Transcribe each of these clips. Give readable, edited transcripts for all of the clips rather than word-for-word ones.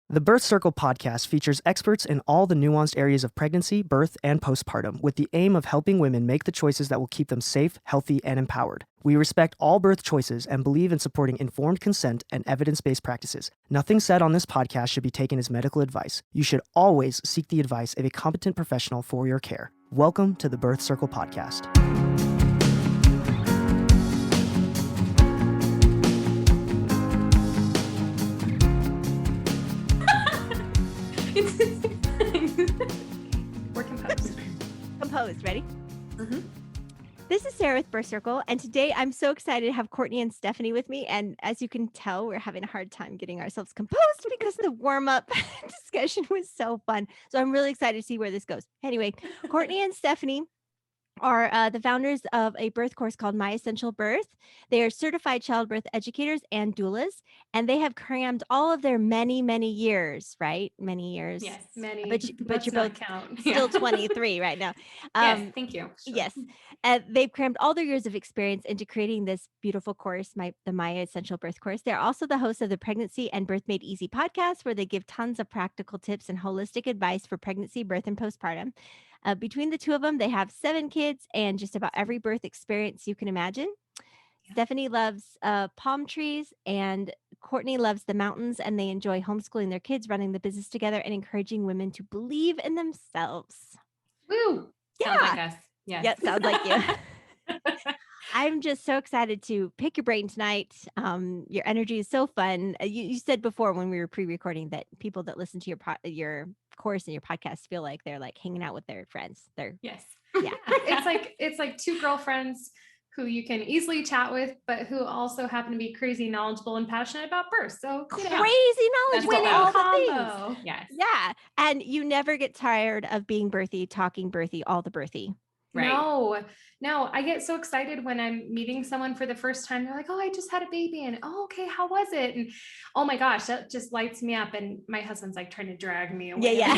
The Birth Circle podcast features experts in all the nuanced areas of pregnancy, birth, and postpartum with the aim of helping women make the choices that will keep them safe, healthy, and empowered. We respect all birth choices and believe in supporting informed consent and evidence-based practices. Nothing said on this podcast should be taken as medical advice. You should always seek the advice of a competent professional for your care. Welcome to the Birth Circle podcast. We're composed. Composed. Ready? Mm-hmm. This is Sarah with Birth Circle, and today I'm so excited to have Cortney and Stephanie with me. And as you can tell, we're having a hard time getting ourselves composed because the warm-up discussion was so fun. So I'm really excited to see where this goes. Anyway, Cortney and Stephanie are the founders of a birth course called My Essential Birth. They are certified childbirth educators and doulas, and they have crammed all of their many, many years, right? Many years. Yes, many. But you're both still 23 right now. Yes, thank you. Sure. Yes. They've crammed all their years of experience into creating this beautiful course, the My Essential Birth course. They're also the hosts of the Pregnancy and Birth Made Easy podcast, where they give tons of practical tips and holistic advice for pregnancy, birth, and postpartum. Between the two of them, they have 7 kids and just about every birth experience you can imagine. Yeah. Stephanie loves palm trees and Cortney loves the mountains, and they enjoy homeschooling their kids, running the business together, and encouraging women to believe in themselves. Woo! Yeah. Sounds like us. Yes. Yeah, sounds like you. I'm just so excited to pick your brain tonight. Your energy is so fun. You said before when we were pre-recording that people that listen to your course and your podcast feel like they're like hanging out with their friends. Yes. Yeah. It's like two girlfriends who you can easily chat with, but who also happen to be crazy knowledgeable and passionate about birth. So crazy knowledge with all the things. Yes. Yeah. And you never get tired of being birthy, talking birthy, all the birthy. Right. No, I get so excited when I'm meeting someone for the first time. They're like, "Oh, I just had a baby." And, "Oh, okay, how was it?" And, "Oh my gosh, that just lights me up." And my husband's like trying to drag me away. Yeah.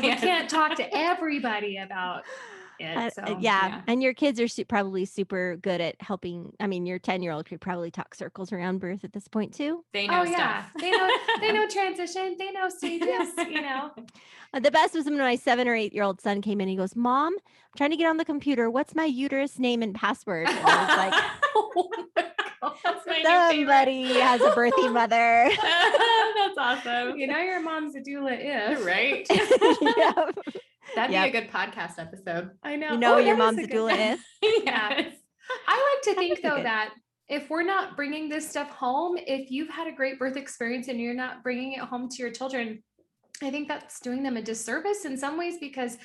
You can't talk to everybody about it. So, yeah. And your kids are probably super good at helping. I mean, your 10-year-old could probably talk circles around birth at this point too. They know stuff. They know transition. They know stages, The best was when my 7 or 8-year-old son came in. He goes, "Mom, I'm trying to get on the computer. What's my uterus name and password?" And I was like, "Oh my God, somebody has a birthing mother." That's awesome. Your mom's a doula if, right? Yeah. That'd be a good podcast episode. I know. Your mom's a doula if. Yes. I like to think though that if we're not bringing this stuff home, if you've had a great birth experience and you're not bringing it home to your children, I think that's doing them a disservice in some ways, because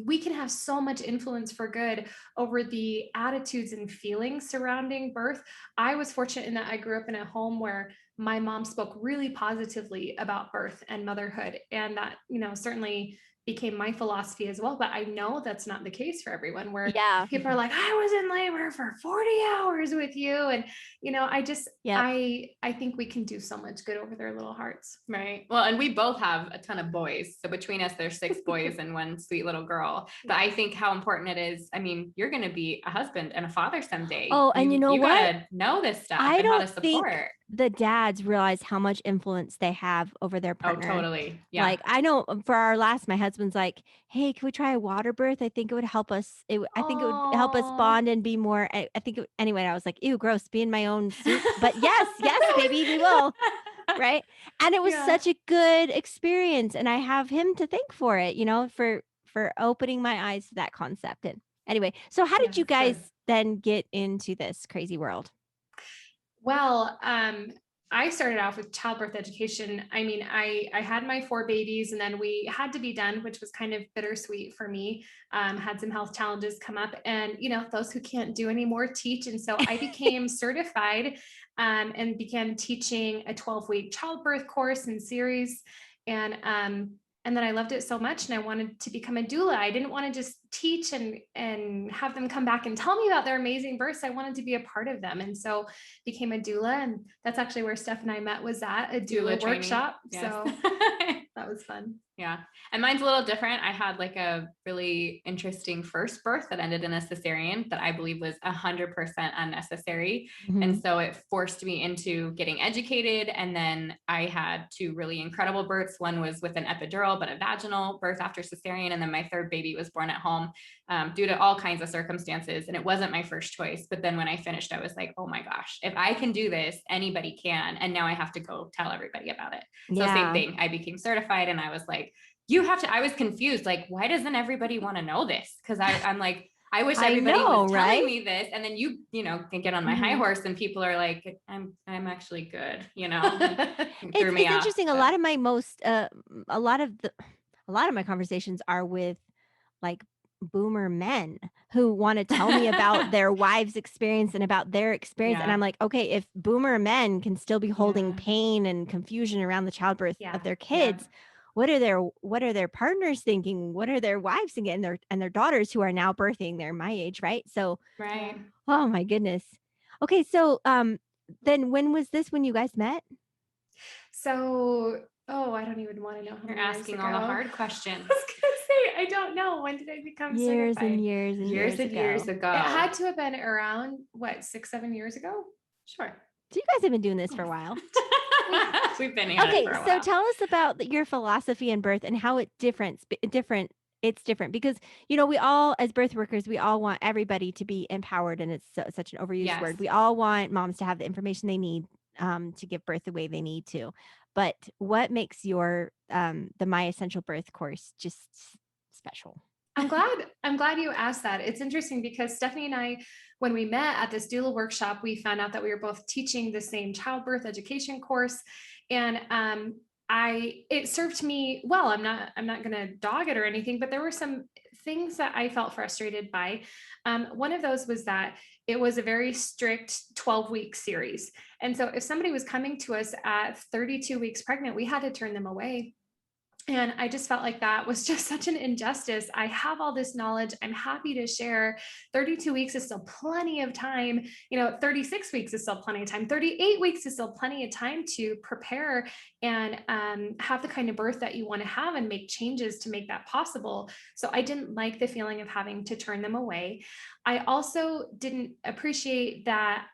we can have so much influence for good over the attitudes and feelings surrounding birth. I was fortunate in that I grew up in a home where my mom spoke really positively about birth and motherhood. And that, certainly became my philosophy as well. But I know that's not the case for everyone, where people are like, "I was in labor for 40 hours with you." And, I think we can do so much good over their little hearts. Right. Well, and we both have a ton of boys. So between us, there's 6 boys and 1 sweet little girl. But I think how important it is. I mean, you're going to be a husband and a father someday. Oh, and you know what? Gotta know this stuff and how to support. The dads realize how much influence they have over their partner. Oh, totally. Yeah. Like, I know for our last, my husband's like, "Hey, can we try a water birth? I think it would help us. I think it would help us bond and be more." Anyway, I was like, "Ew, gross, be in my own soup." But yes, baby, we will. Right. And it was such a good experience. And I have him to thank for it, for opening my eyes to that concept. And anyway, so how did you guys then get into this crazy world? Well, I started off with childbirth education. I mean, I had my 4 babies, and then we had to be done, which was kind of bittersweet for me. Had some health challenges come up, and, those who can't do anymore teach. And so I became certified and began teaching a 12-week childbirth course and series. And then I loved it so much, and I wanted to become a doula. I didn't want to just teach and have them come back and tell me about their amazing births. I wanted to be a part of them. And so became a doula. And that's actually where Steph and I met, was at a doula workshop. Yes. So That was fun. Yeah. And mine's a little different. I had like a really interesting first birth that ended in a cesarean that I believe was 100% unnecessary. And so it forced me into getting educated. And then I had two really incredible births. One was with an epidural, but a vaginal birth after cesarean. And then my third baby was born at home due to all kinds of circumstances. And it wasn't my first choice. But then when I finished, I was like, oh my gosh, if I can do this, anybody can. And now I have to go tell everybody about it. So same thing. I became certified and I was like, you have to, I was confused. Like, why doesn't everybody want to know this? Cause I'm like, I wish everybody was telling me this. And then you can get on my high horse and people are like, I'm actually good, It's interesting. A lot of my a lot of my conversations are with like boomer men who want to tell me about their wives' experience and about their experience. And I'm like, okay, if boomer men can still be holding pain and confusion around the childbirth of their kids, what are their partners thinking? What are their wives thinking? And their daughters who are now birthing, they're my age, right? So, oh my goodness. Okay. So, then when was this when you guys met? So, I don't even want to know. You're asking all the hard questions. I was going to say, I don't know. When did I become certified? Years ago. It had to have been around, 6-7 years ago? Sure. So you guys have been doing this for a while. We've been here. Okay, so tell us about your philosophy in birth and how it's different. It's different because, we all, as birth workers, we all want everybody to be empowered, and it's such an overused word. We all want moms to have the information they need to give birth the way they need to. But what makes your the My Essential Birth course just special? I'm glad you asked that. It's interesting because Stephanie and I, when we met at this doula workshop, we found out that we were both teaching the same childbirth education course. And it served me well. I'm not going to dog it or anything, but there were some things that I felt frustrated by. One of those was that it was a very strict 12-week series. And so if somebody was coming to us at 32 weeks pregnant, we had to turn them away. And I just felt like that was just such an injustice. I have all this knowledge. I'm happy to share. 32 weeks is still plenty of time. 36 weeks is still plenty of time. 38 weeks is still plenty of time to prepare and have the kind of birth that you want to have and make changes to make that possible. So I didn't like the feeling of having to turn them away. I also didn't appreciate that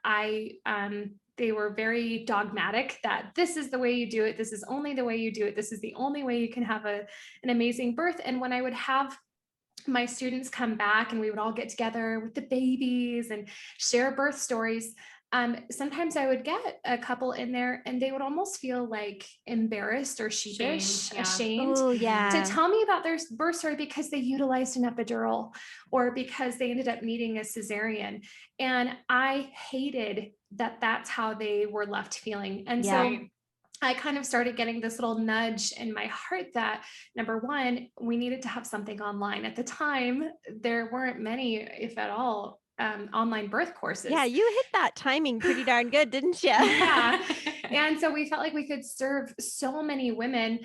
they were very dogmatic that this is the way you do it. This is only the way you do it. This is the only way you can have an amazing birth. And when I would have my students come back and we would all get together with the babies and share birth stories, sometimes I would get a couple in there and they would almost feel like embarrassed or sheepish, ashamed to tell me about their birth story because they utilized an epidural or because they ended up needing a cesarean. And I hated that that's how they were left feeling. And so I kind of started getting this little nudge in my heart that, number one, we needed to have something online. At the time, there weren't many, if at all, online birth courses. Yeah, you hit that timing pretty darn good, didn't you? Yeah. And so we felt like we could serve so many women.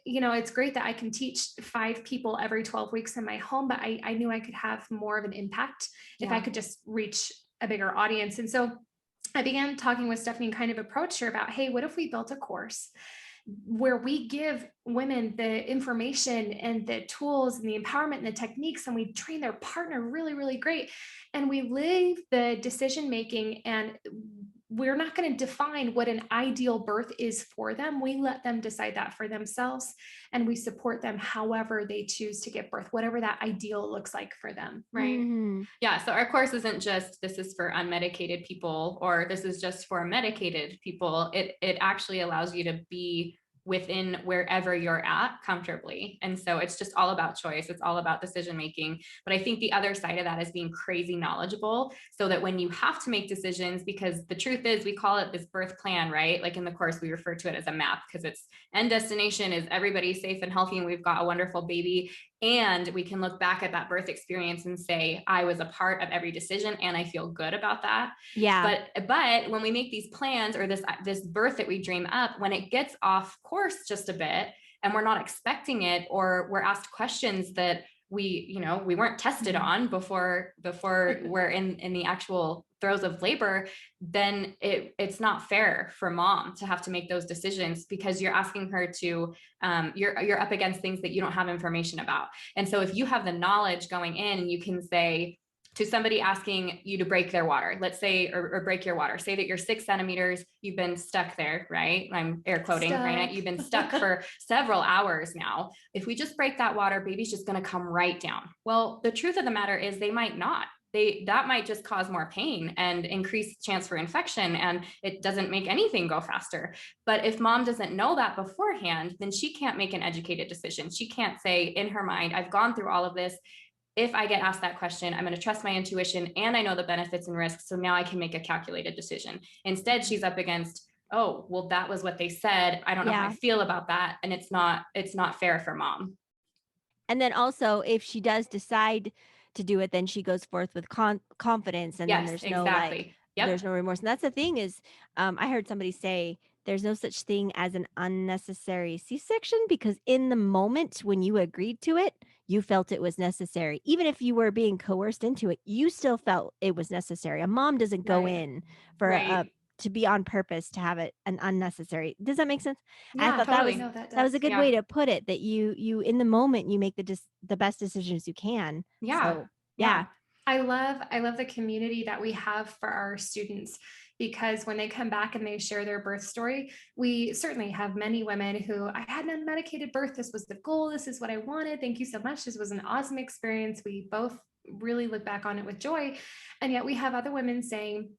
It's great that I can teach 5 people every 12 weeks in my home, but I knew I could have more of an impact if I could just reach a bigger audience. And so I began talking with Stephanie and kind of approached her about, hey, what if we built a course where we give women the information and the tools and the empowerment and the techniques, and we train their partner really, really great. And we leave the decision-making, and we're not going to define what an ideal birth is for them. We let them decide that for themselves, and we support them however they choose to give birth, whatever that ideal looks like for them. Right. Mm-hmm. Yeah. So our course isn't just, this is for unmedicated people, or this is just for medicated people. It actually allows you to be within wherever you're at comfortably. And so it's just all about choice. It's all about decision-making. But I think the other side of that is being crazy knowledgeable so that when you have to make decisions, because the truth is we call it this birth plan, right? Like in the course, we refer to it as a map because its end destination is everybody safe and healthy and we've got a wonderful baby. And we can look back at that birth experience and say, I was a part of every decision and I feel good about that. Yeah. But when we make these plans or this birth that we dream up, when it gets off course just a bit and we're not expecting it, or we're asked questions that we weren't tested on before we're in the actual throes of labor, then it's not fair for mom to have to make those decisions, because you're asking her to, you're up against things that you don't have information about. And so if you have the knowledge going in, and you can say to somebody asking you to break their water, let's say, or break your water, say that you're 6 centimeters, you've been stuck there, right? I'm air quoting, right? You've been stuck for several hours now. If we just break that water, baby's just going to come right down. Well, the truth of the matter is they might not. That might just cause more pain and increase chance for infection, and it doesn't make anything go faster. But if mom doesn't know that beforehand, then she can't make an educated decision. She can't say in her mind, I've gone through all of this. If I get asked that question, I'm going to trust my intuition, and I know the benefits and risks. So now I can make a calculated decision. Instead, she's up against, oh, well, that was what they said. I don't know how I feel about that. And it's not fair for mom. And then also, if she does decide to do it, then she goes forth with confidence, and then there's no there's no remorse. And that's the thing is, I heard somebody say there's no such thing as an unnecessary C-section, because in the moment when you agreed to it, you felt it was necessary. Even if you were being coerced into it, you still felt it was necessary. A mom doesn't go in for to be on purpose to have it an unnecessary. Does that make sense? Yeah, I thought totally. that was a good way to put it, that you in the moment you make the best decisions you can. Yeah. So, I love the community that we have for our students, because when they come back and they share their birth story, we certainly have many women who, I had an unmedicated birth. This was the goal. This is what I wanted. Thank you so much. This was an awesome experience. We both really look back on it with joy. And yet we have other women saying,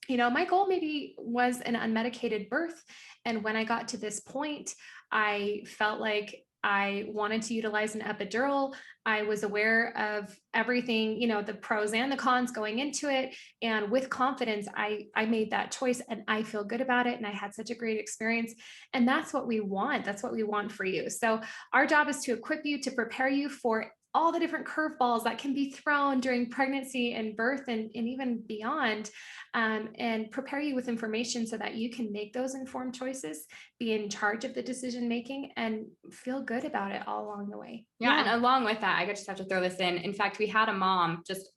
my goal maybe was an unmedicated birth. And when I got to this point, I felt like I wanted to utilize an epidural. I was aware of everything, the pros and the cons going into it. And with confidence, I made that choice, and I feel good about it. And I had such a great experience. And that's what we want. That's what we want for you. So our job is to equip you, to prepare you for all the different curveballs that can be thrown during pregnancy and birth, and even beyond, and prepare you with information so that you can make those informed choices, be in charge of the decision making, and feel good about it all along the way. Yeah. And along with that, I just have to throw this in. In fact, we had a mom just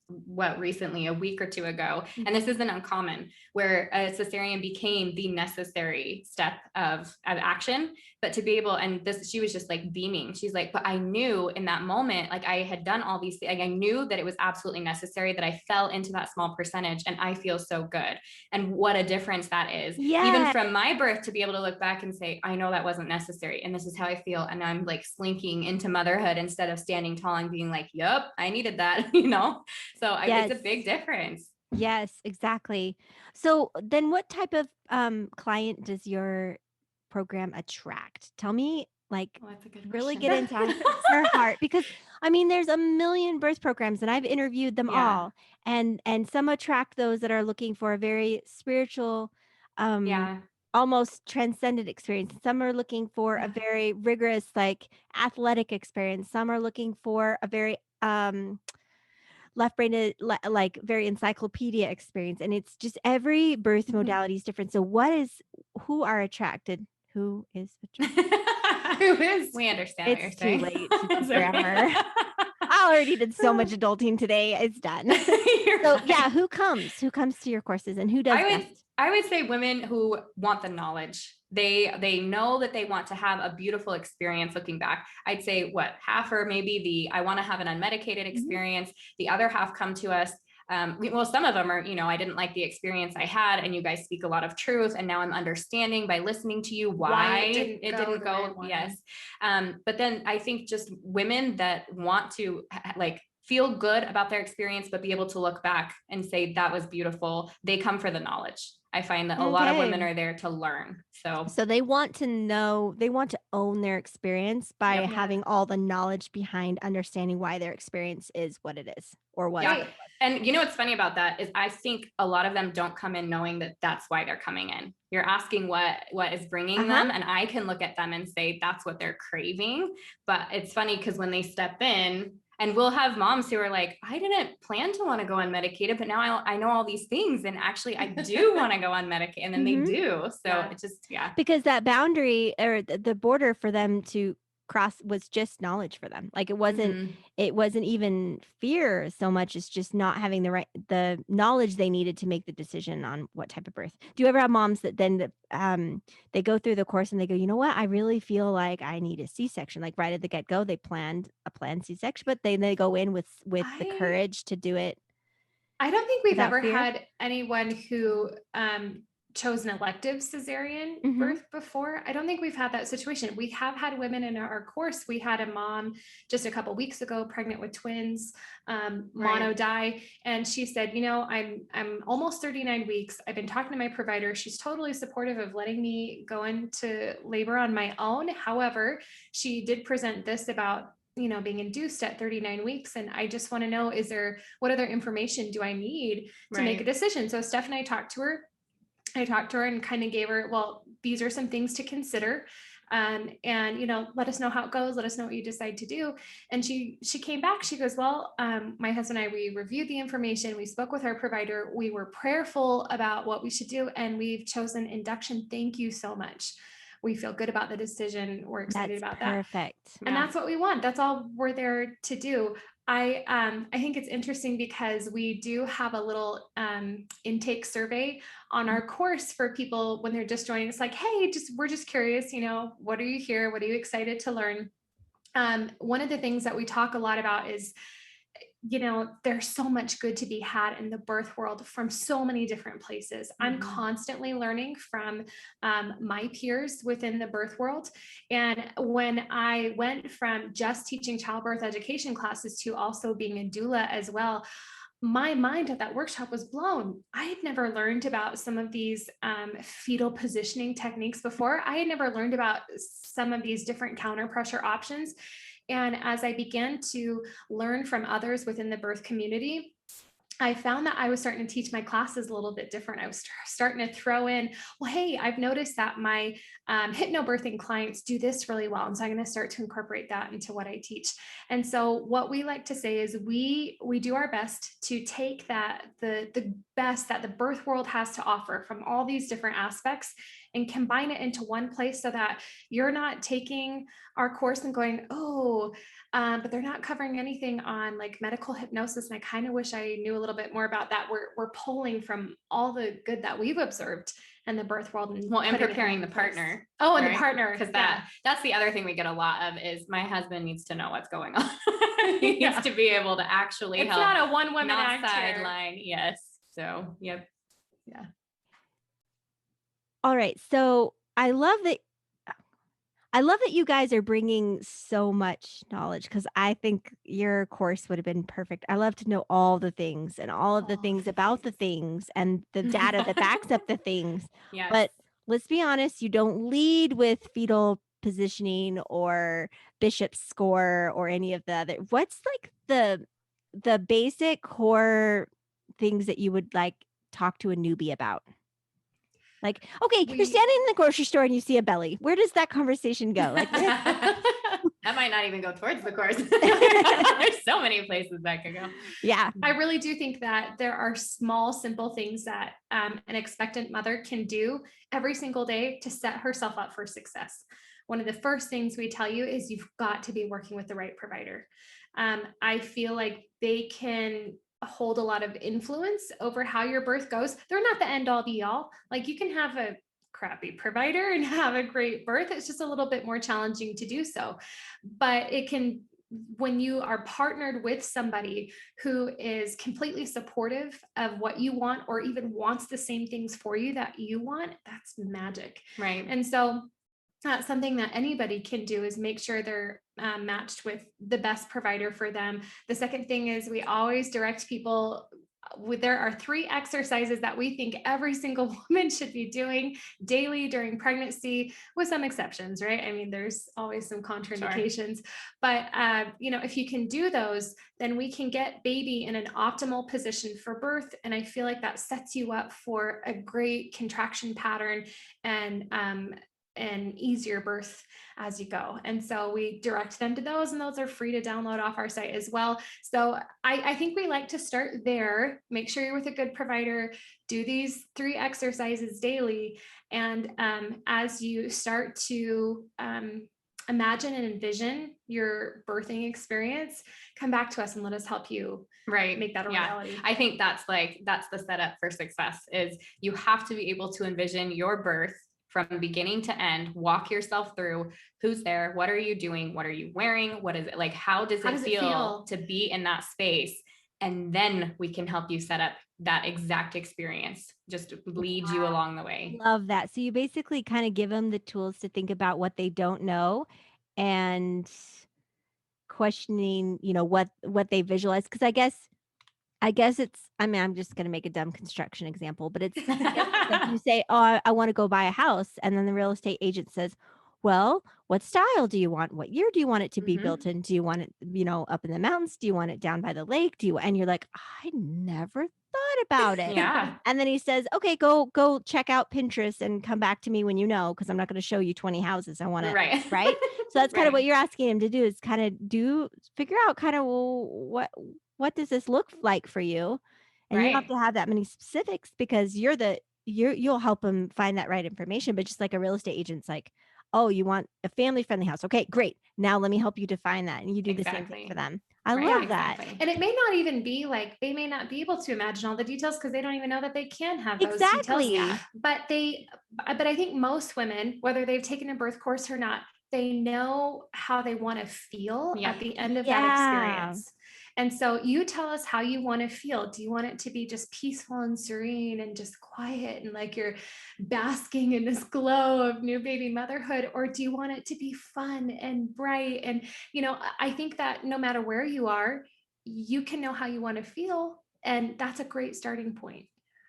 recently, a week or two ago, and this isn't uncommon, where a cesarean became the necessary step of action. But to be able, and this, she was just like beaming. She's like, but I knew in that moment, like I had done all these things. I knew that it was absolutely necessary, that I fell into that small percentage, and I feel so good. And what a difference that is. Even from my birth, to be able to look back and say, I know that wasn't necessary, and this is how I feel. And I'm like slinking into motherhood instead of standing tall and being like, yep, I needed that, So it's a big difference. Yes, exactly. So then what type of client does your program attract? Tell me, like, that's a good really question. get into her heart, because there's a million birth programs, and I've interviewed them all, and some attract those that are looking for a very spiritual, almost transcendent experience. Some are looking for a very rigorous, like athletic experience. Some are looking for a very left-brained, like very encyclopedia experience. And it's just every birth modality is different. So who are attracted? Who is attracted? Who is? We understand what you're saying. It's too late to do grammar. I already did so much adulting today. It's done. So right. who comes to your courses, and who does best? I would say women who want the knowledge. They know that they want to have a beautiful experience looking back. I'd say half, or maybe I want to have an unmedicated experience. The other half come to us. Some of them are, I didn't like the experience I had, and you guys speak a lot of truth, and now I'm understanding by listening to you why it didn't go. Yes. But then I think just women that want to feel good about their experience, but be able to look back and say that was beautiful. They come for the knowledge. I find that a lot of women are there to learn. So they want to know, they want to own their experience by having all the knowledge behind understanding why their experience is what it is, or what. Yeah. And what's funny about that is I think a lot of them don't come in knowing that that's why they're coming in. You're asking what is bringing them, and I can look at them and say that's what they're craving. But it's funny because when they step in, and we'll have moms who are like, I didn't plan to want to go unmedicated, but now I know all these things, and actually I do want to go unmedicated, and then they do. So it's just, because that boundary, or the border for them to was just knowledge for them. Like it wasn't even fear so much as just not having the knowledge they needed to make the decision on what type of birth. Do you ever have moms that then they go through the course and they go, you know what, I really feel like I need a C-section? Like right at the get-go, they planned a planned C-section, but then they go in with the courage to do it. I don't think we've without ever fear? had anyone who chose an elective cesarean birth before. I don't think we've had that situation. We have had women in our course. We had a mom just a couple weeks ago, pregnant with twins, mono die, and she said, you know, I'm almost 39 weeks. I've been talking to my provider. She's totally supportive of letting me go into labor on my own. However, she did present this about, you know, being induced at 39 weeks. And I just want to know, what other information do I need to make a decision? So Steph and I talked to her and kind of gave her, well, these are some things to consider. And, you know, let us know how it goes. Let us know what you decide to do. And she came back, she goes, well, my husband and I, we reviewed the information. We spoke with our provider. We were prayerful about what we should do. And we've chosen induction. Thank you so much. We feel good about the decision. We're excited about that. Perfect. And that's what we want. That's all we're there to do. I think it's interesting because we do have a little intake survey on our course for people when they're just joining. It's like, hey, we're just curious, you know, what are you here? What are you excited to learn? One of the things that we talk a lot about is, you know, there's so much good to be had in the birth world from so many different places. I'm constantly learning from my peers within the birth world. And when I went from just teaching childbirth education classes to also being a doula as well, my mind at that workshop was blown. I had never learned about some of these fetal positioning techniques before. I had never learned about some of these different counter pressure options. And as I began to learn from others within the birth community, I found that I was starting to teach my classes a little bit different. I was starting to throw in, well, hey, I've noticed that my hypnobirthing clients do this really well. And so I'm going to start to incorporate that into what I teach. And so what we like to say is we do our best to take that, the best that the birth world has to offer from all these different aspects and combine it into one place so that you're not taking our course and going, but they're not covering anything on like medical hypnosis. And I kind of wish I knew a little bit more about that. We're pulling from all the good that we've observed in the birth world and preparing the partner. Oh, and the partner. Because that's the other thing we get a lot of is my husband needs to know what's going on. He needs to be able to actually help. It's not a one woman act sideline. Yes. So, yep. Yeah. All right. So I love that you guys are bringing so much knowledge because I think your course would have been perfect. I love to know all the things and all of the things about the things and the data that backs up the things. Yes. But let's be honest, you don't lead with fetal positioning or Bishop's score or any of the other. What's like the basic core things that you would like talk to a newbie about? Like, okay, you're standing in the grocery store and you see a belly. Where does that conversation go? Like, that might not even go towards the course. There's so many places that could go. Yeah. I really do think that there are small, simple things that an expectant mother can do every single day to set herself up for success. One of the first things we tell you is you've got to be working with the right provider. I feel like they can hold a lot of influence over how your birth goes. They're not the end all be all. Like you can have a crappy provider and have a great birth. It's just a little bit more challenging to do so. But it can, when you are partnered with somebody who is completely supportive of what you want or even wants the same things for you that you want, that's magic. Right. And so that's something that anybody can do is make sure they're matched with the best provider for them. The second thing is we always direct people there are 3 exercises that we think every single woman should be doing daily during pregnancy, with some exceptions, right? I mean, there's always some contraindications, but if you can do those, then we can get baby in an optimal position for birth. And I feel like that sets you up for a great contraction pattern and an easier birth as you go. And so we direct them to those, and those are free to download off our site as well. So I think we like to start there, make sure you're with a good provider, do these 3 exercises daily. And as you start to imagine and envision your birthing experience, come back to us and let us help you make that a reality. I think that's the setup for success is you have to be able to envision your birth from beginning to end, walk yourself through who's there, what are you doing, what are you wearing, what is it like, how does it feel to be in that space? And then we can help you set up that exact experience, just lead you along the way. Love that. So you basically kind of give them the tools to think about what they don't know and questioning, what they visualize. Because I guess it's, I mean, I'm just going to make a dumb construction example, but it's, I guess it's like you say, oh, I want to go buy a house. And then the real estate agent says, well, what style do you want? What year do you want it to be built in? Do you want it, up in the mountains? Do you want it down by the lake? And you're like, I never thought about it. Yeah. And then he says, okay, go check out Pinterest and come back to me when you know, because I'm not going to show you 20 houses. I want to, right? So that's kind of what you're asking him to do is kind of figure out kind of what does this look like for you? And you don't have to have that many specifics because you'll help them find that right information. But just like a real estate agent's like, oh, you want a family friendly house. Okay, great. Now let me help you define that. And you do the same thing for them. I love that. And it may not even be like, they may not be able to imagine all the details because they don't even know that they can have those details. But I think most women, whether they've taken a birth course or not, they know how they want to feel at the end of that experience. And so you tell us how you want to feel. Do you want it to be just peaceful and serene and just quiet and like you're basking in this glow of new baby motherhood? Or do you want it to be fun and bright? And, I think that no matter where you are, you can know how you want to feel. And that's a great starting point.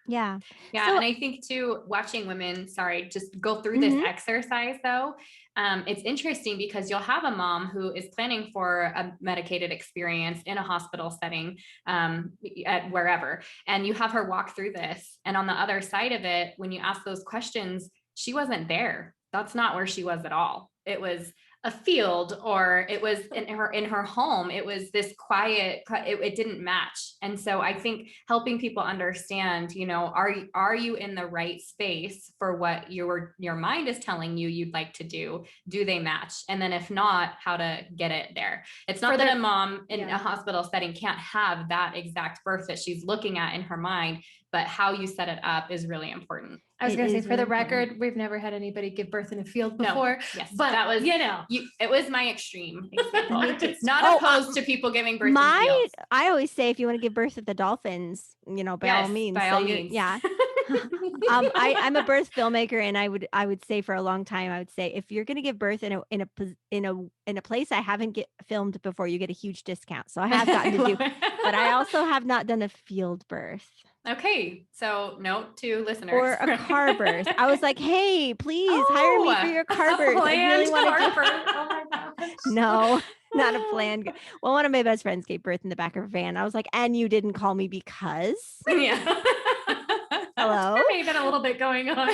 Yeah. Yeah. And I think too, watching women, just go through this exercise though. It's interesting because you'll have a mom who is planning for a medicated experience in a hospital setting, at wherever, and you have her walk through this. And on the other side of it, when you ask those questions, she wasn't there. That's not where she was at all. It was a field, or it was in her home. It was this quiet, it didn't match. And so I think helping people understand, are you in the right space for what your mind is telling you you'd like to do? Do they match? And then if not, how to get it there. It's not that a mom in a hospital setting can't have that exact birth that she's looking at in her mind, but how you set it up is really important. I was going to say, for the record, we've never had anybody give birth in a field before. Yes, but that was, it was my extreme example. Not opposed to people giving birth in fields. I always say, if you want to give birth at the dolphins, by all means. By all means. Yeah. I'm a birth filmmaker, and I would say for a long time, I would say, if you're going to give birth in a place I haven't filmed before, you get a huge discount. So I have gotten to do, but I also have not done a field birth. Okay. So note to listeners. Or a car birth. I was like, hey, please hire me for your car birth. I really want to give birth. Oh my gosh. No, not a planned. Well, one of my best friends gave birth in the back of a van. I was like, and you didn't call me because? Yeah. Hello. There may have been a little bit going on.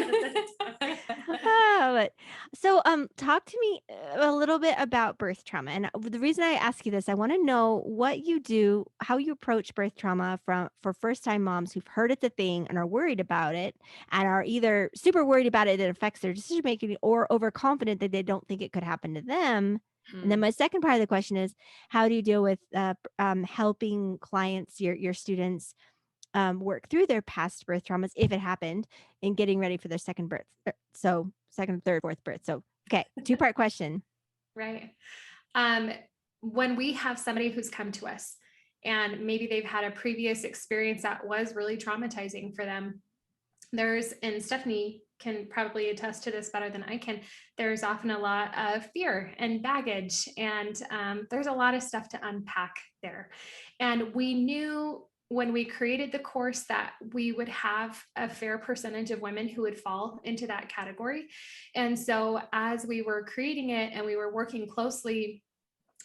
Talk to me a little bit about birth trauma. And the reason I ask you this, I want to know what you do, how you approach birth trauma for first-time moms who've heard it's a thing and are worried about it, and are either super worried about it affects their decision making, or overconfident that they don't think it could happen to them. And then my second part of the question is, how do you deal with helping clients, your students, work through their past birth traumas, if it happened, and getting ready for their second birth? So second, third, fourth birth. So, okay. 2-part question. Right. When we have somebody who's come to us and maybe they've had a previous experience that was really traumatizing for them, and Stephanie can probably attest to this better than I can, there's often a lot of fear and baggage, and there's a lot of stuff to unpack there. And we knew when we created the course that we would have a fair percentage of women who would fall into that category. And so as we were creating it and we were working closely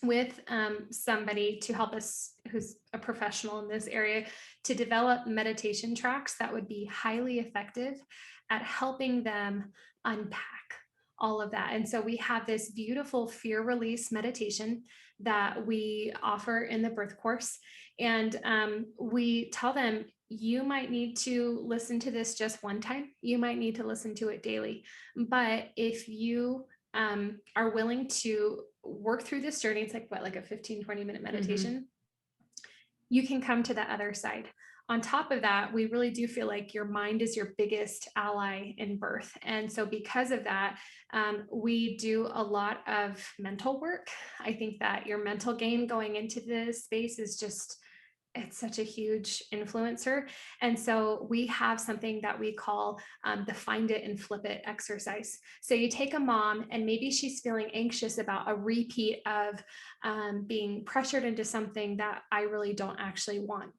with somebody to help us, who's a professional in this area, to develop meditation tracks that would be highly effective at helping them unpack all of that. And so we have this beautiful fear release meditation that we offer in the birth course. And we tell them, you might need to listen to this just one time. You might need to listen to it daily. But if you are willing to work through this journey, it's like a 15, 20-minute meditation, you can come to the other side. On top of that, we really do feel like your mind is your biggest ally in birth. And so because of that, we do a lot of mental work. I think that your mental game going into this space is just, it's such a huge influencer. And so we have something that we call the find it and flip it exercise. So you take a mom and maybe she's feeling anxious about a repeat of being pressured into something that I really don't actually want.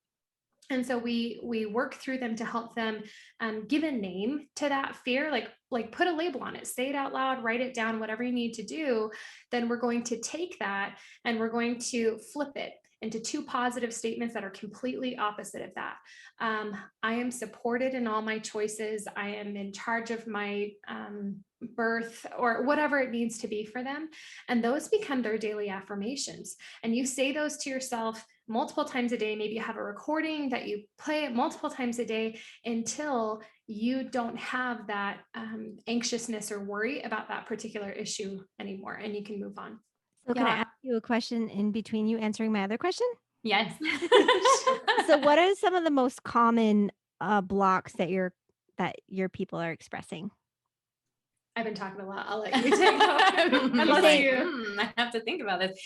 And so we work through them to help them give a name to that fear, like put a label on it, say it out loud, write it down, whatever you need to do. Then we're going to take that and we're going to flip it into two positive statements that are completely opposite of that. I am supported in all my choices. I am in charge of my birth, or whatever it needs to be for them. And those become their daily affirmations. And you say those to yourself multiple times a day. Maybe you have a recording that you play it multiple times a day until you don't have that anxiousness or worry about that particular issue anymore, and you can move on. So can I ask you a question in between you answering my other question? Yes. So what are some of the most common blocks that your people are expressing? I've been talking a lot. I'll let you take over. I have to think about this.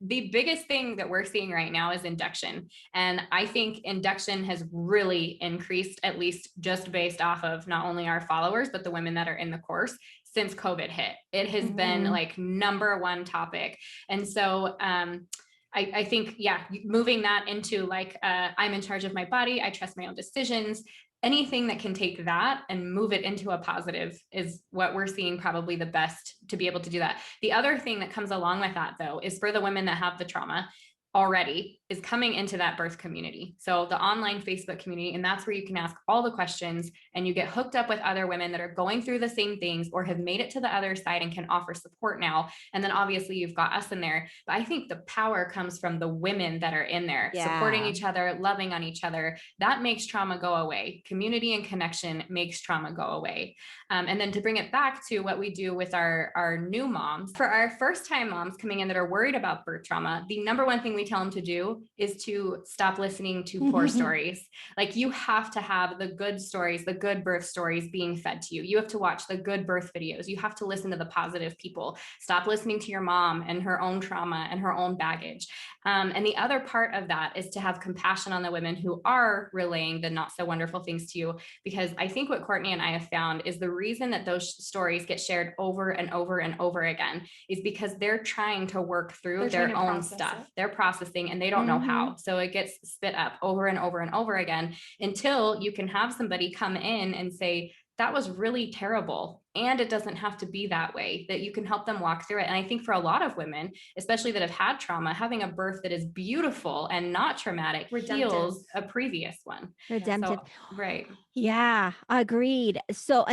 The biggest thing that we're seeing right now is induction. And I think induction has really increased, at least just based off of not only our followers, but the women that are in the course since COVID hit. It has been like number one topic. And so, I think, moving that into like, I'm in charge of my body. I trust my own decisions. Anything that can take that and move it into a positive is what we're seeing probably the best to be able to do that. The other thing that comes along with that, though, is for the women that have the trauma already, is coming into that birth community. So the online Facebook community, and that's where you can ask all the questions and you get hooked up with other women that are going through the same things or have made it to the other side and can offer support now. And then obviously you've got us in there. But I think the power comes from the women that are in there, supporting each other, loving on each other. That makes trauma go away. Community and connection makes trauma go away. And then to bring it back to what we do with our new moms, for our first time moms coming in that are worried about birth trauma, the number one thing we tell them to do is to stop listening to poor stories. Like, you have to have the good stories, the good birth stories being fed to you. You have to watch the good birth videos. You have to listen to the positive people. Stop listening to your mom and her own trauma and her own baggage. And the other part of that is to have compassion on the women who are relaying the not so wonderful things to you. Because I think what Cortney and I have found is the reason that those stories get shared over and over and over again is because they're trying to work through their own stuff. They're processing and they don't know how. So it gets spit up over and over and over again until you can have somebody come in and say, that was really terrible. And it doesn't have to be that way, that you can help them walk through it. And I think for a lot of women, especially that have had trauma, having a birth that is beautiful and not traumatic heals a previous one. Redemptive. So, right. Yeah, agreed. So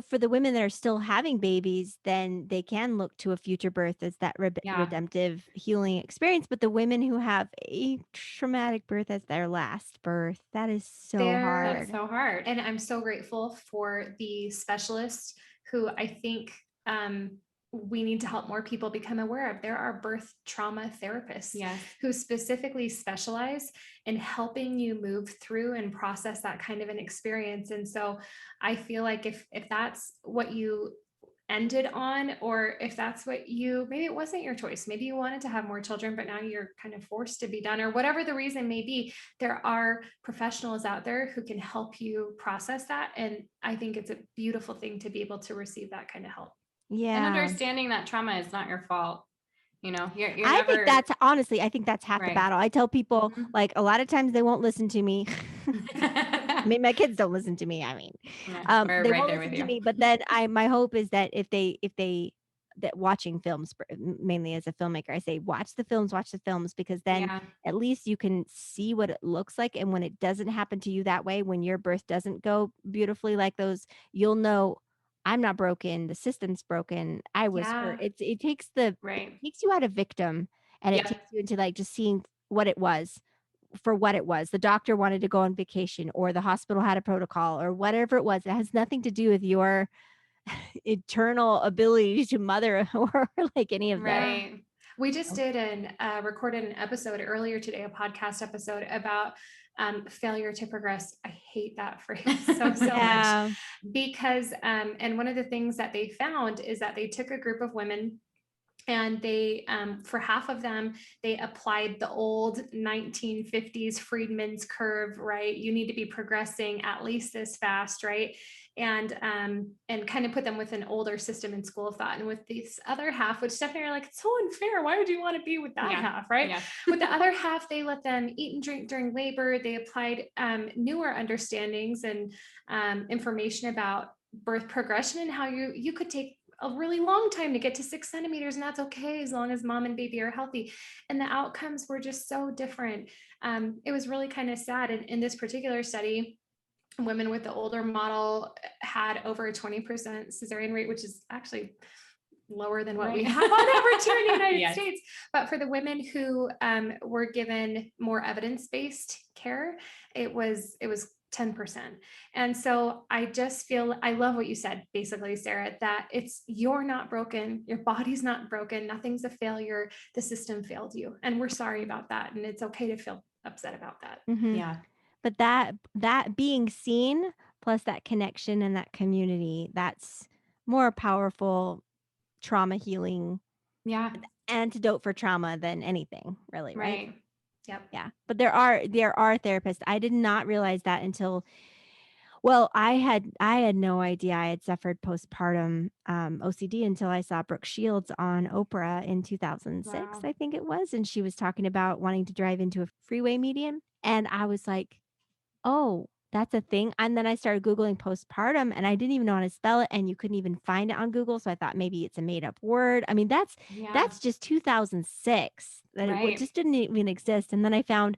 for the women that are still having babies, then they can look to a future birth as that redemptive healing experience. But the women who have a traumatic birth as their last birth, that is so hard. That's so hard. And I'm so grateful for the specialists who I think we need to help more people become aware of. There are birth trauma therapists who specifically specialize in helping you move through and process that kind of an experience. And so I feel like if that's what you ended on, or if that's what maybe it wasn't your choice, maybe you wanted to have more children, but now you're kind of forced to be done, or whatever the reason may be, there are professionals out there who can help you process that. And I think it's a beautiful thing to be able to receive that kind of help. Yeah. And understanding that trauma is not your fault. You know, I think that's honestly, I think that's half the battle. I tell people like a lot of times they won't listen to me. I mean, my kids don't listen to me. I mean, they won't listen to me, but then my hope is that if that watching films, mainly as a filmmaker, I say, watch the films, because then at least you can see what it looks like. And when it doesn't happen to you that way, when your birth doesn't go beautifully like those, you'll know, I'm not broken. The system's broken. I was hurt. It takes it takes you out of victim, and it takes you into like just seeing what it was for what it was. The doctor wanted to go on vacation, or the hospital had a protocol, or whatever it was. It has nothing to do with your eternal ability to mother or like any of that. Right. We just did recorded an episode earlier today, a podcast episode about failure to progress. I hate that phrase so much Yeah. because, and one of the things that they found is that they took a group of women and they, for half of them, they applied the old 1950s Friedman's curve, right? You need to be progressing at least this fast, right? And kind of put them with an older system in school of thought. And with this other half, which Stephanie are like, it's so unfair. Why would you want to be with that half, right? Yeah. With the other half, they let them eat and drink during labor. They applied newer understandings and information about birth progression and how you could take a really long time to get to 6 centimeters, and that's okay as long as mom and baby are healthy. And the outcomes were just so different. It was really kind of sad. And in this particular study, women with the older model had over a 20% cesarean rate, which is actually lower than what we have on average here in the United States. But for the women who were given more evidence-based care, it was 10%. And so I just feel, I love what you said, basically, Sarah, that you're not broken. Your body's not broken. Nothing's a failure. The system failed you. And we're sorry about that. And it's okay to feel upset about that. Mhm. Yeah. But that being seen plus that connection and that community, that's more powerful trauma healing Yeah. antidote for trauma than anything, really, right? Right. Yep. Yeah. But there are therapists. I did not realize that until, well, I had no idea I had suffered postpartum OCD until I saw Brooke Shields on Oprah in 2006, Wow. I think it was, and she was talking about wanting to drive into a freeway median, and I was like, oh, that's a thing. And then I started Googling postpartum and I didn't even know how to spell it. And you couldn't even find it on Google. So I thought maybe it's a made up word. I mean, that's just 2006 that Right. just didn't even exist. And then I found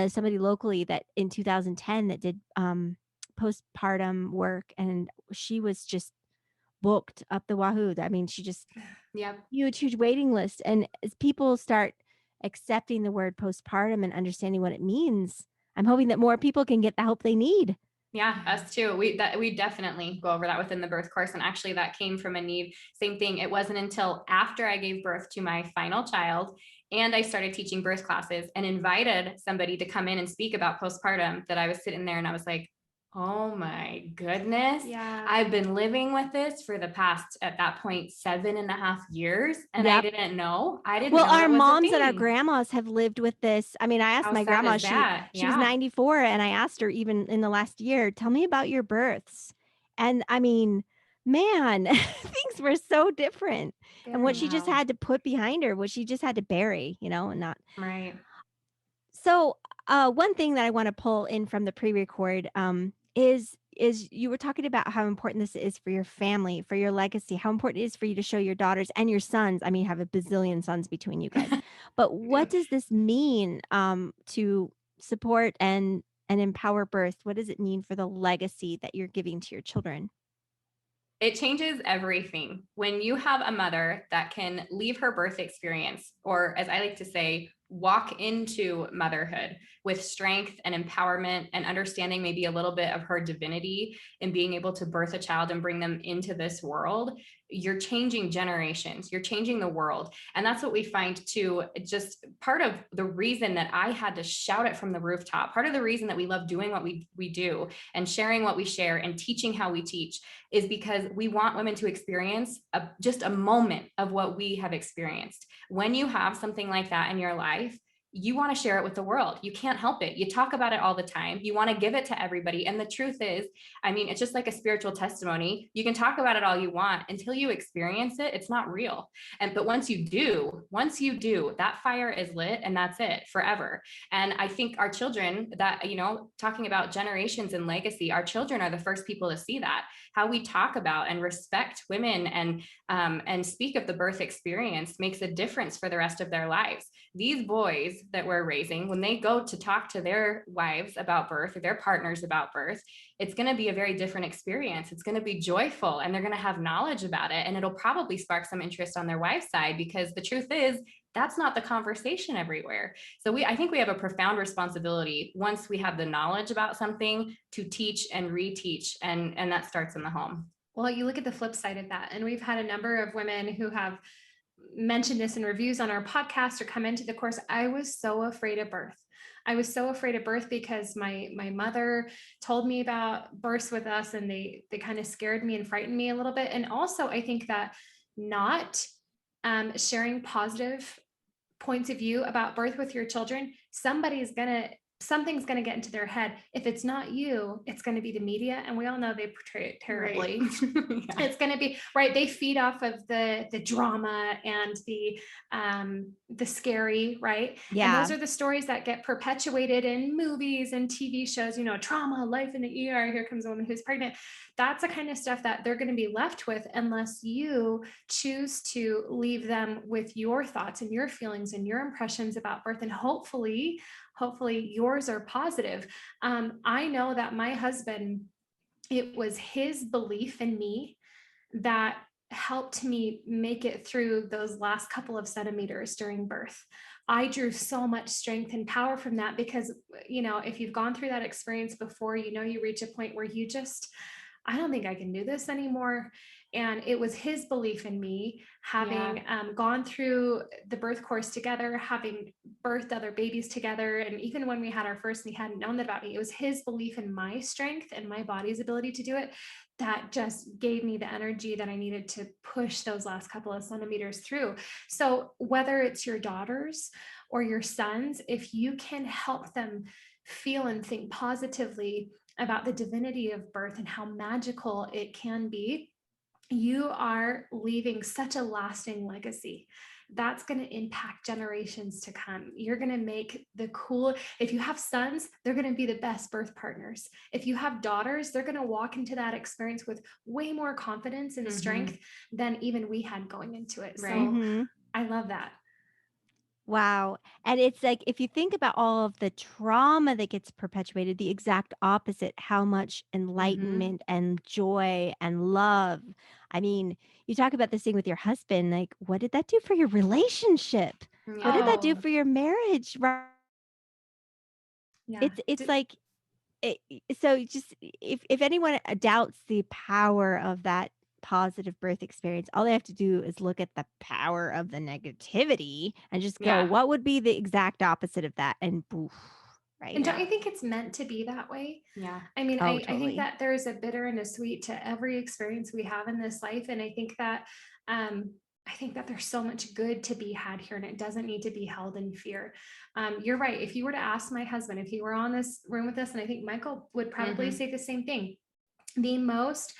somebody locally that in 2010 that did postpartum work, and she was just booked up the wahoo. I mean, she just huge waiting list. And as people start accepting the word postpartum and understanding what it means, I'm hoping that more people can get the help they need. Yeah, us too. We definitely go over that within the birth course. And actually that came from a need. Same thing. It wasn't until after I gave birth to my final child and I started teaching birth classes and invited somebody to come in and speak about postpartum that I was sitting there and I was like, oh my goodness. Yeah. I've been living with this for the past, at that point, 7.5 years. And I didn't know. Well, our moms and our grandmas have lived with this. I mean, I asked my grandma, she was 94, and I asked her even in the last year, tell me about your births. And I mean, man, things were so different. And what she just had to put behind her, what she just had to bury, and not. Right. So one thing that I want to pull in from the pre-record is you were talking about how important this is for your family, for your legacy, how important it is for you to show your daughters and your sons. I mean, you have a bazillion sons between you guys. But what does this mean to support and empower birth? What does it mean for the legacy that you're giving to your children? It changes everything. When you have a mother that can leave her birth experience, or as I like to say, walk into motherhood with strength and empowerment and understanding maybe a little bit of her divinity and being able to birth a child and bring them into this world, you're changing generations, you're changing the world. And that's what we find too. Just part of the reason that I had to shout it from the rooftop, part of the reason that we love doing what we do and sharing what we share and teaching how we teach is because we want women to experience just a moment of what we have experienced. When you have something like that in your life, you want to share it with the world. You can't help it. You talk about it all the time. You want to give it to everybody. And the truth is, I mean, it's just like a spiritual testimony. You can talk about it all you want until you experience it. It's not real. But once you do, that fire is lit and that's it forever. And I think our children that, talking about generations and legacy, our children are the first people to see that. How we talk about and respect women and speak of the birth experience makes a difference for the rest of their lives. These boys that we're raising, when they go to talk to their wives about birth or their partners about birth, it's going to be a very different experience. It's going to be joyful and they're going to have knowledge about it. And it'll probably spark some interest on their wife's side because the truth is that's not the conversation everywhere. So I think we have a profound responsibility once we have the knowledge about something to teach and reteach. And that starts in the home. Well, you look at the flip side of that, and we've had a number of women who have mentioned this in reviews on our podcast or come into the course. I was so afraid of birth. I was so afraid of birth because my mother told me about births with us, and they kind of scared me and frightened me a little bit. And also, I think that not sharing positive points of view about birth with your children, something's going to get into their head. If it's not you, it's going to be the media. And we all know they portray it terribly. Right. Yeah. It's going to be right. They feed off of the drama and the scary, right? Yeah. And those are the stories that get perpetuated in movies and TV shows, trauma, life in the ER. Here comes a woman who's pregnant. That's the kind of stuff that they're going to be left with unless you choose to leave them with your thoughts and your feelings and your impressions about birth. And hopefully yours are positive. I know that my husband, it was his belief in me that helped me make it through those last couple of centimeters during birth. I drew so much strength and power from that because, if you've gone through that experience before, you reach a point where you just, I don't think I can do this anymore. And it was his belief in me, having gone through the birth course together, having birthed other babies together. And even when we had our first, and he hadn't known that about me, it was his belief in my strength and my body's ability to do it that just gave me the energy that I needed to push those last couple of centimeters through. So whether it's your daughters or your sons, if you can help them feel and think positively about the divinity of birth and how magical it can be, you are leaving such a lasting legacy that's going to impact generations to come. You're going to make if you have sons, they're going to be the best birth partners. If you have daughters, they're going to walk into that experience with way more confidence and strength than even we had going into it. Right. So I love that. Wow. And it's like, if you think about all of the trauma that gets perpetuated, the exact opposite, how much enlightenment and joy and love. I mean, you talk about this thing with your husband, like, what did that do for your relationship? What did that do for your marriage? Right. Yeah. It's like, so just if anyone doubts the power of that positive birth experience, all they have to do is look at the power of the negativity and just go, what would be the exact opposite of that? And poof, right? And don't you think it's meant to be that way? Yeah. I mean, I think Totally. that there is a bitter and a sweet to every experience we have in this life. And I think that there's so much good to be had here, and it doesn't need to be held in fear. You're right. If you were to ask my husband, if he were on this room with us, and I think Michael would probably say the same thing, the most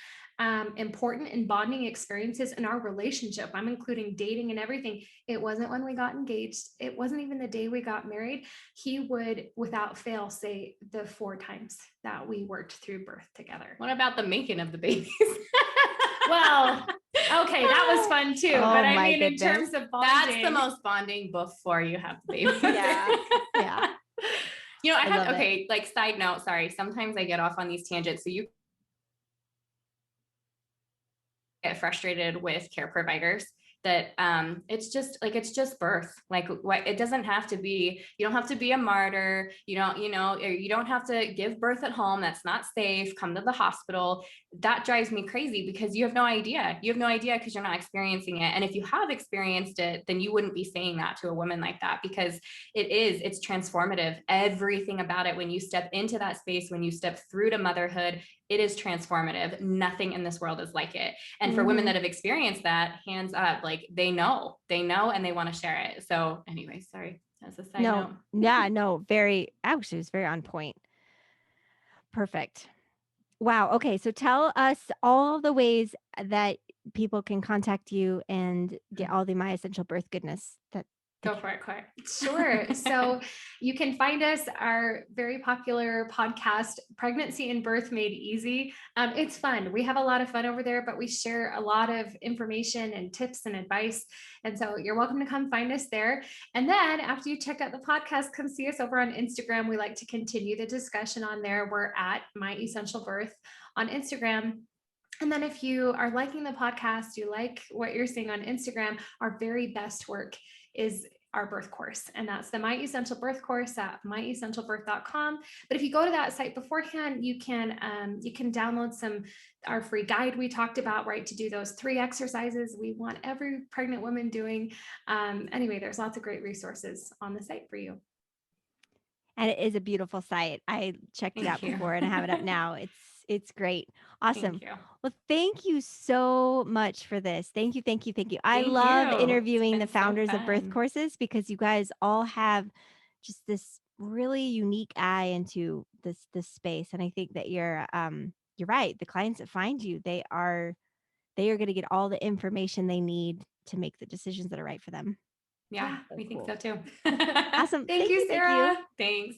important and bonding experiences in our relationship, I'm including dating and everything, it wasn't when we got engaged. It wasn't even the day we got married. He would, without fail, say the 4 times that we worked through birth together. What about the making of the babies? Well, okay, that was fun too. But I mean, in terms of bonding, that's the most bonding before you have the baby. Yeah. I had, like, side note, sorry, sometimes I get off on these tangents. So you get frustrated with care providers that it's just birth. Like, what, it doesn't have to be, you don't have to be a martyr. You don't have to give birth at home. That's not safe. Come to the hospital. That drives me crazy because you have no idea. You have no idea because you're not experiencing it. And if you have experienced it, then you wouldn't be saying that to a woman like that, because it's transformative. Everything about it, when you step into that space, when you step through to motherhood, it is transformative. Nothing in this world is like it. And for women that have experienced that, hands up, like, they know, and they want to share it. So anyway, sorry. That's a side note. Yeah, no, actually, it was very on point. Perfect. Wow. Okay. So tell us all the ways that people can contact you and get all the My Essential Birth goodness. Go for it, Claire. Sure. So you can find us, our very popular podcast, Pregnancy and Birth Made Easy. It's fun. We have a lot of fun over there, but we share a lot of information and tips and advice. And so you're welcome to come find us there. And then after you check out the podcast, come see us over on Instagram. We like to continue the discussion on there. We're at My Essential Birth on Instagram. And then if you are liking the podcast, you like what you're seeing on Instagram, our very best work is our birth course. And that's the My Essential Birth course at myessentialbirth.com. But if you go to that site beforehand, you can download our free guide we talked about, right? To do those 3 exercises we want every pregnant woman doing. Anyway, there's lots of great resources on the site for you. And it is a beautiful site. I checked it out before and I have it up now. It's great. Awesome. Thank you. Well, thank you so much for this. Thank you. I Thank love you. interviewing the It's been so founders of birth fun. courses because you guys all have just this really unique eye into this space. And I think that you're right. The clients that find you, they are going to get all the information they need to make the decisions that are right for them. Yeah, So we think cool. so too. Awesome. Thank you, Sarah. Thanks.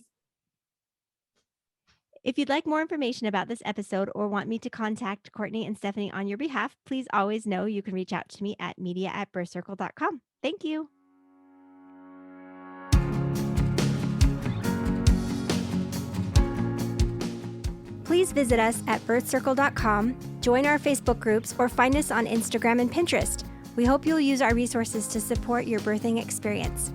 If you'd like more information about this episode or want me to contact Cortney and Stephanie on your behalf, please always know you can reach out to me at media@birthcircle.com. Thank you. Please visit us at birthcircle.com, join our Facebook groups, or find us on Instagram and Pinterest. We hope you'll use our resources to support your birthing experience.